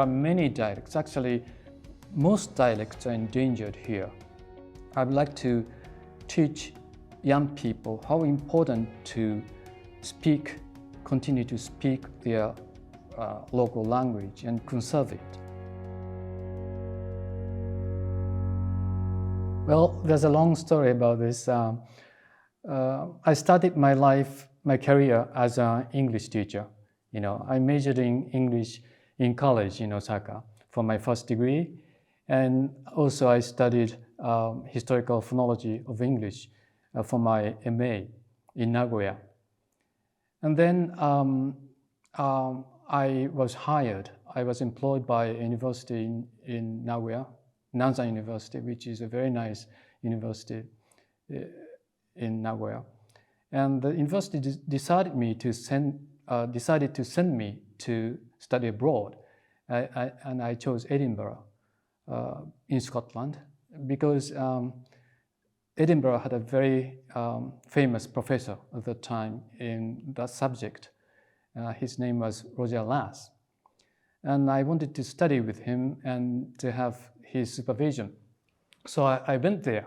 are many dialects. Actually, most dialects are endangered here. I'd like to teach young people how important to continue to speak their local language and conserve it. Well, there's a long story about this. I started my career as an English teacher. I majored in English in college in Osaka for my first degree, and also I studied historical phonology of English for my MA in Nagoya. And then I was employed by a university in Nagoya, Nanzan University, which is a very nice university in Nagoya. And the university decided to send me to study abroad. And I chose Edinburgh in Scotland because Edinburgh had a very famous professor at the time in that subject. His name was Roger Lass. And I wanted to study with him and to have his supervision. So I went there.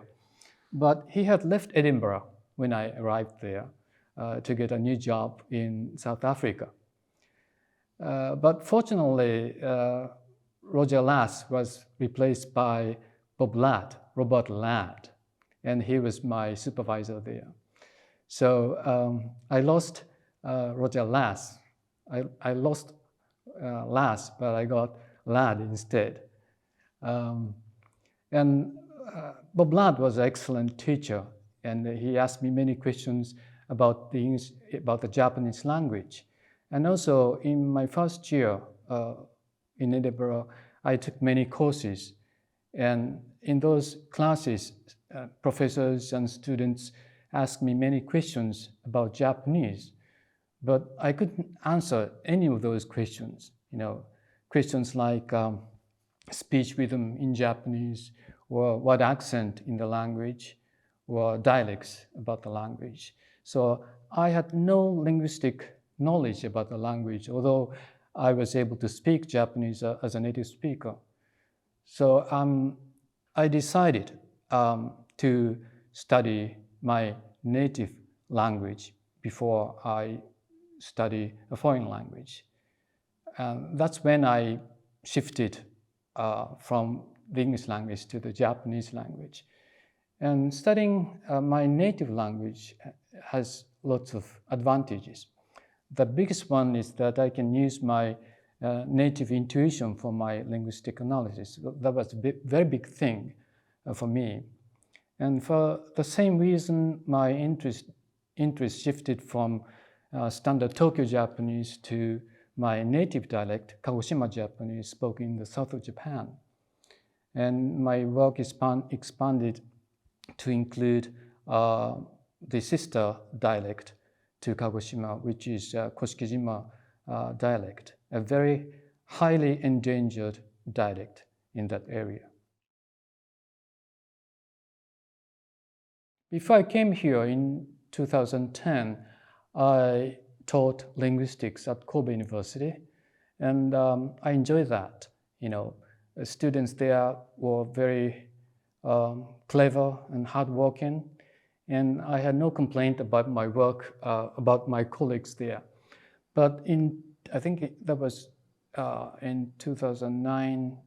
But he had left Edinburgh when I arrived there to get a new job in South Africa. But fortunately, Roger Lass was replaced by Robert Ladd, and he was my supervisor there. So I lost Roger Lass. I lost Lass, but I got Ladd instead. And Bob Ladd was an excellent teacher, and he asked me many questions about the Japanese language. And also, in my first year in Edinburgh, I took many courses. And in those classes, professors and students asked me many questions about Japanese. But I couldn't answer any of those questions. Questions like speech rhythm in Japanese, or what accent in the language, or dialects about the language. So I had no linguistic knowledge about the language, although I was able to speak Japanese as a native speaker. So I decided to study my native language before I study a foreign language. And that's when I shifted from the English language to the Japanese language. And studying my native language has lots of advantages. The biggest one is that I can use my native intuition for my linguistic analysis. That was a very big thing for me. And for the same reason, my interest shifted from standard Tokyo Japanese to my native dialect, Kagoshima Japanese, spoken in the south of Japan. And my work expanded to include the sister dialect to Kagoshima, which is Koshikijima dialect, a very highly endangered dialect in that area. Before I came here in 2010, I taught linguistics at Kobe University, and I enjoyed that. The students there were very clever and hardworking, and I had no complaint about my work, about my colleagues there. But I think that was in 2009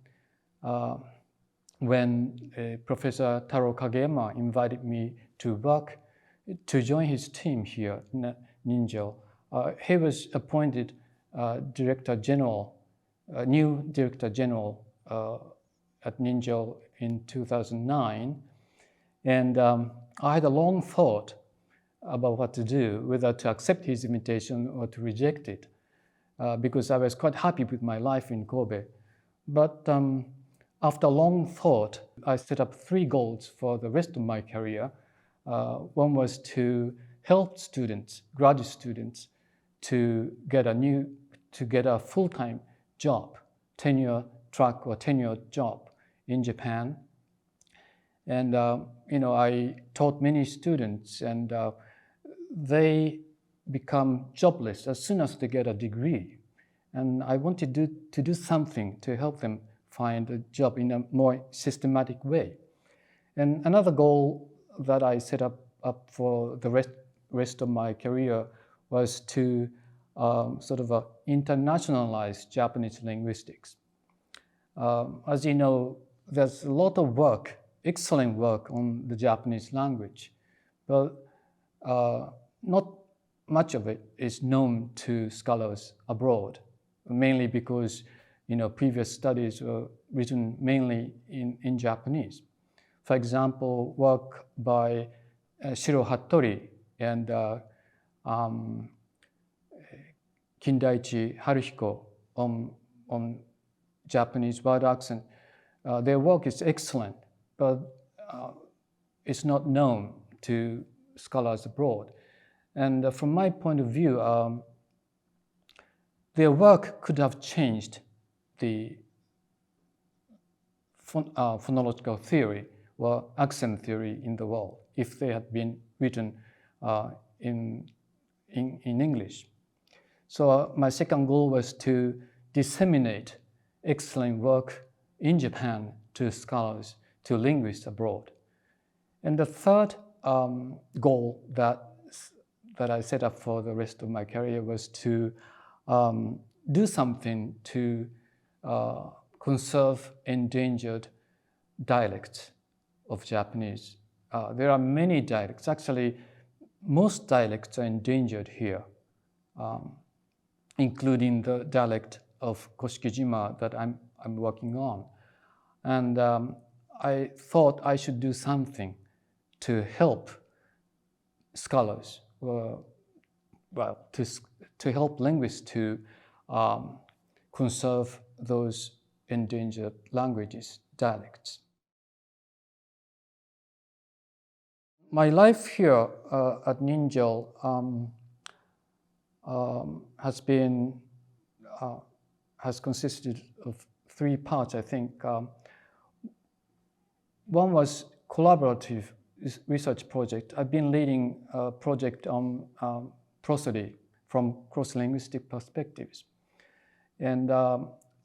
when Professor Taro Kageyama invited me to join his team here, NINJAL. He was appointed new Director General at NINJAL in 2009. And I had a long thought about what to do, whether to accept his invitation or to reject it, because I was quite happy with my life in Kobe. But after long thought, I set up 3 goals for the rest of my career. One was to help students, graduate students, to get a full-time job, tenure track or tenure job in Japan. And I taught many students, and they become jobless as soon as they get a degree. And I wanted to do something to help them find a job in a more systematic way. And another goal that I set up for the rest of my career was to sort of internationalize Japanese linguistics. As you know, there's a lot of work, excellent work on the Japanese language, but not much of it is known to scholars abroad, mainly because previous studies were written mainly in Japanese. For example, work by Shiro Hattori and Kindaichi Haruhiko on Japanese word accent. Their work is excellent, but it's not known to scholars abroad. And from my point of view, their work could have changed the phonological theory or accent theory in the world if they had been written in English. So my second goal was to disseminate excellent work in Japan to scholars, to linguists abroad. And the third goal that I set up for the rest of my career was to do something to conserve endangered dialects of Japanese. There are many dialects. Actually, most dialects are endangered here, including the dialect of Koshikijima that I'm working on. And I thought I should do something to help scholars, to help linguists to conserve those endangered languages, dialects. My life here at NINJAL has consisted of three parts, I think. One was collaborative research project. I've been leading a project on prosody from cross-linguistic perspectives. And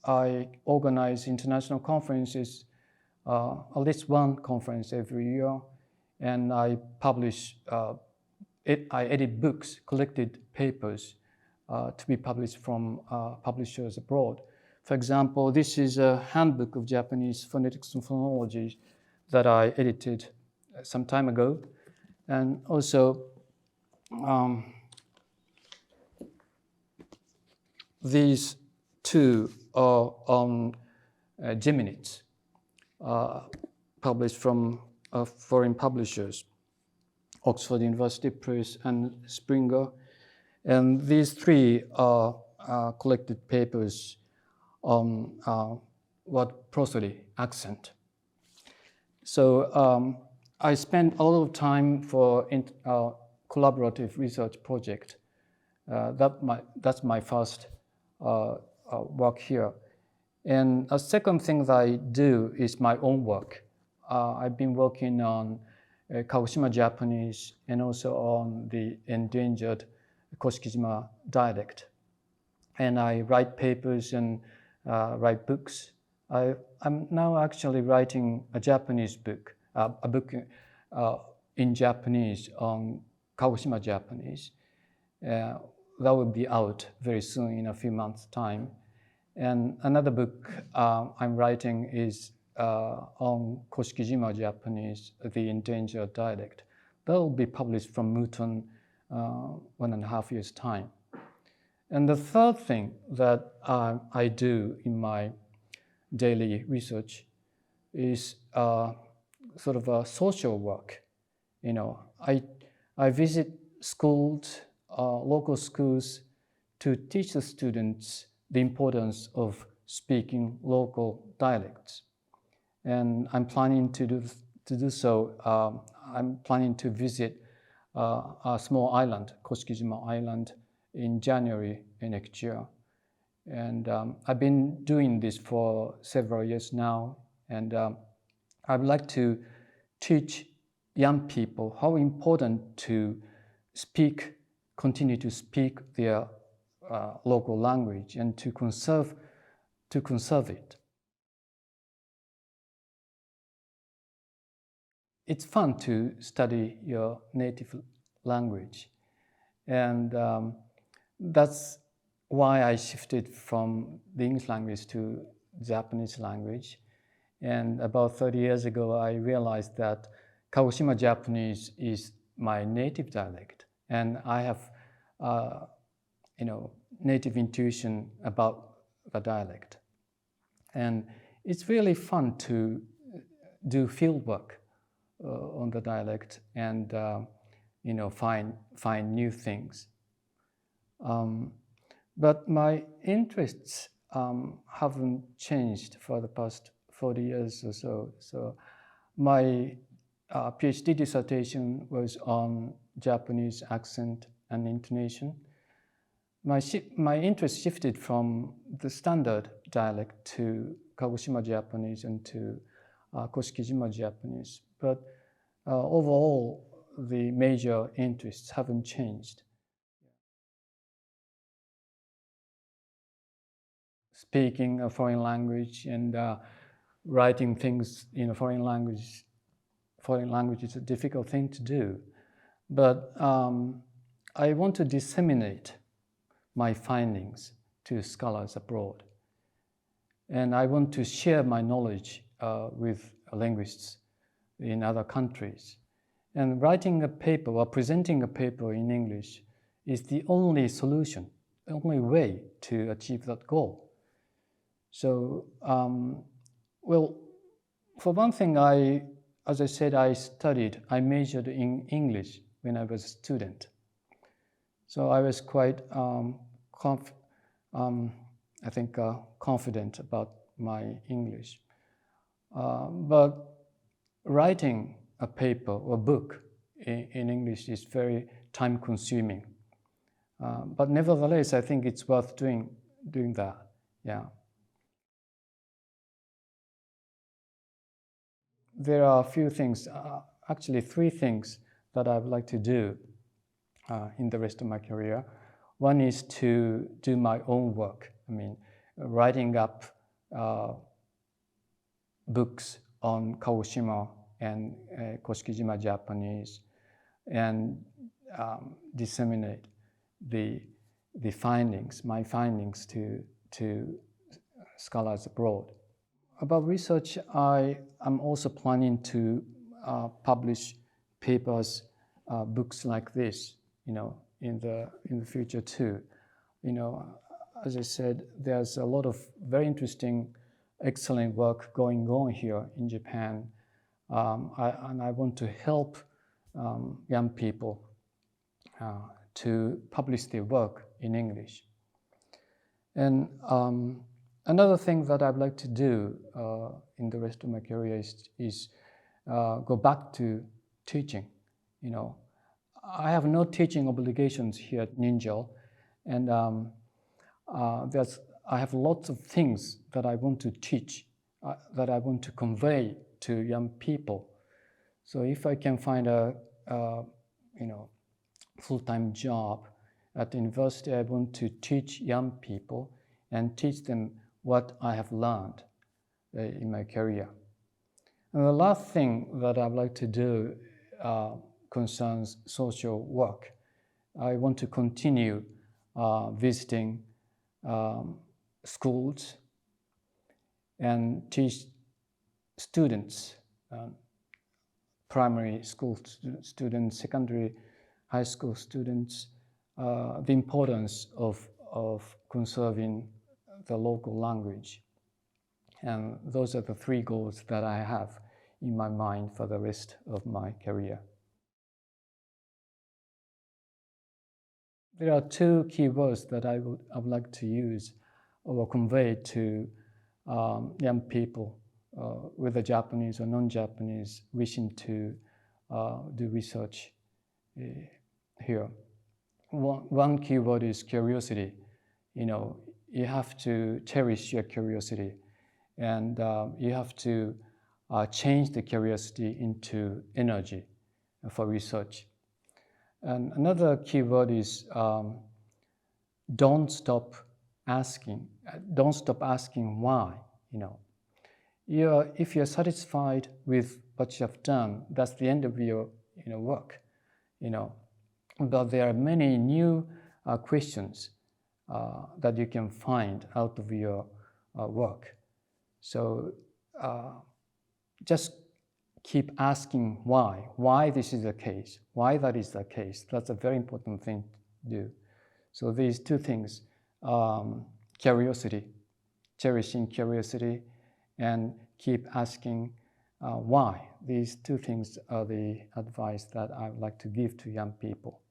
I organize international conferences, at least one conference every year, and I publish, I edit books, collected papers to be published from publishers abroad. For example, this is a handbook of Japanese phonetics and phonology that I edited some time ago. And also, these two are on Geminids, published from foreign publishers, Oxford University Press and Springer. And these three are collected papers on word prosody, accent. So I spent a lot of time for collaborative research project. That's my first work here. And a second thing that I do is my own work. I've been working on Kagoshima Japanese and also on the endangered Koshikijima dialect. And I write papers and write books. I'm now actually writing a Japanese book, a book in Japanese on Kagoshima Japanese. That will be out very soon in a few months' time. And another book I'm writing is on Koshikijima Japanese, the endangered dialect. That will be published from Muton 1.5 years' time. And the third thing that I do in my daily research is sort of a social work. I visit schools, local schools, to teach the students the importance of speaking local dialects. And I'm planning to do so. I'm planning to visit a small island, Koshikijima Island, in January next year. And I've been doing this for several years now. And I'd like to teach young people how important to continue to speak their local language and to conserve it. It's fun to study your native language, and that's why I shifted from the English language to Japanese language. And about 30 years ago, I realized that Kagoshima Japanese is my native dialect, and I have, native intuition about the dialect. And it's really fun to do field work on the dialect and find new things. But my interests haven't changed for the past 40 years or so. So my PhD dissertation was on Japanese accent and intonation. My interest shifted from the standard dialect to Kagoshima Japanese and to Koshikijima Japanese. But overall, the major interests haven't changed. Speaking a foreign language and writing things in a foreign language is a difficult thing to do. But I want to disseminate my findings to scholars abroad. And I want to share my knowledge with linguists in other countries. And writing a paper or presenting a paper in English is the only solution, the only way to achieve that goal. So, for one thing, as I said, I majored in English when I was a student. So I was quite, confident about my English. But writing a paper or book in English is very time-consuming. But nevertheless, I think it's worth doing that. Yeah. There are a few things, actually 3 things that I would like to do in the rest of my career. One is to do my own work. I mean, writing up books on Kagoshima and Koshikijima Japanese and disseminate my findings to scholars abroad. About research, I am also planning to publish papers, books like this, in the future too. As I said, there's a lot of very interesting, excellent work going on here in Japan, and I want to help young people to publish their work in English. And another thing that I'd like to do in the rest of my career is go back to teaching. I have no teaching obligations here at NINJAL, and I have lots of things that I want to teach, that I want to convey to young people. So if I can find a full-time job at the university, I want to teach young people and teach them what I have learned in my career. And the last thing that I'd like to do concerns social work. I want to continue visiting schools and teach students, primary school students, secondary high school students, the importance of conserving the local language. And those are the 3 goals that I have in my mind for the rest of my career. There are 2 key words that I would like to use or convey to young people, whether Japanese or non-Japanese, wishing to do research here. One key word is curiosity. You have to cherish your curiosity, and you have to change the curiosity into energy for research. And another key word is don't stop asking. Don't stop asking why. If you're satisfied with what you have done, that's the end of your work. But there are many new questions that you can find out of your work. So just keep asking why this is the case, why that is the case. That's a very important thing to do. So these two things, curiosity, cherishing curiosity, and keep asking why. These two things are the advice that I would like to give to young people.